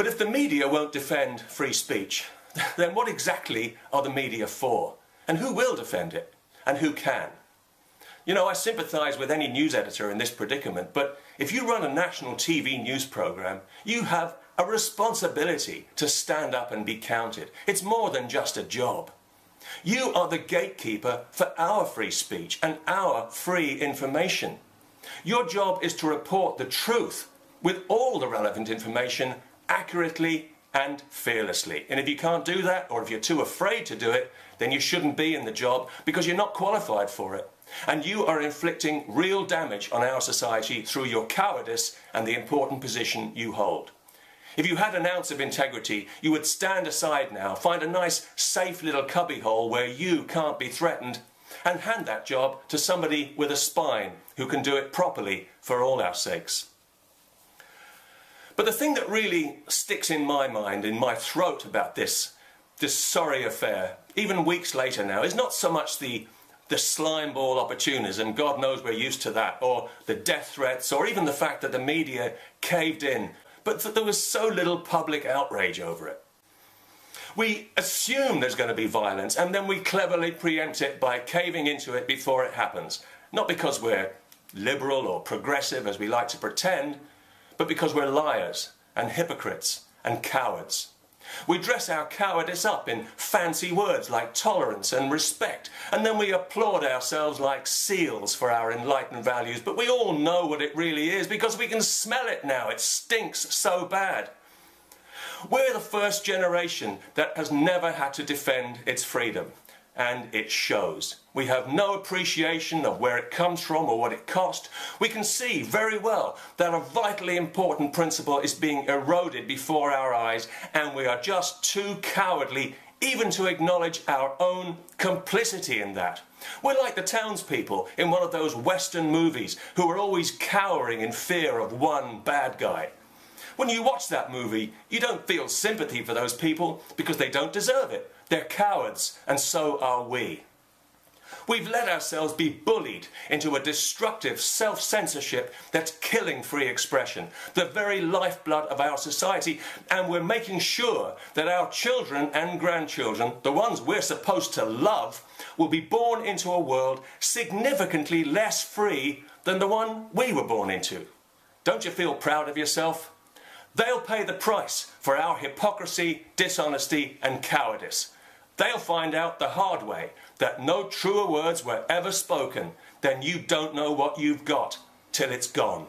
But if the media won't defend free speech, then what exactly are the media for? And who will defend it? And who can? You know, I sympathise with any news editor in this predicament, but if you run a national TV news programme, you have a responsibility to stand up and be counted. It's more than just a job. You are the gatekeeper for our free speech and our free information. Your job is to report the truth with all the relevant information accurately and fearlessly. And if you can't do that, or if you're too afraid to do it, then you shouldn't be in the job because you're not qualified for it. And you are inflicting real damage on our society through your cowardice and the important position you hold. If you had an ounce of integrity, you would stand aside now, find a nice, safe little cubbyhole where you can't be threatened, and hand that job to somebody with a spine who can do it properly for all our sakes. But the thing that really sticks in my mind, in my throat about this sorry affair, even weeks later now, is not so much the slime ball opportunism, God knows we're used to that, or the death threats, or even the fact that the media caved in, but that there was so little public outrage over it. We assume there's going to be violence, and then we cleverly preempt it by caving into it before it happens. Not because we're liberal or progressive, as we like to pretend, but because we're liars and hypocrites and cowards. We dress our cowardice up in fancy words like tolerance and respect, and then we applaud ourselves like seals for our enlightened values, but we all know what it really is because we can smell it now. It stinks so bad. We're the first generation that has never had to defend its freedom, and it shows. We have no appreciation of where it comes from or what it cost. We can see very well that a vitally important principle is being eroded before our eyes, and we are just too cowardly even to acknowledge our own complicity in that. We're like the townspeople in one of those Western movies who are always cowering in fear of one bad guy. When you watch that movie, you don't feel sympathy for those people because they don't deserve it. They're cowards, and so are we. We've let ourselves be bullied into a destructive self-censorship that's killing free expression, the very lifeblood of our society, and we're making sure that our children and grandchildren, the ones we're supposed to love, will be born into a world significantly less free than the one we were born into. Don't you feel proud of yourself? They'll pay the price for our hypocrisy, dishonesty, and cowardice. They'll find out the hard way that no truer words were ever spoken than "you don't know what you've got till it's gone."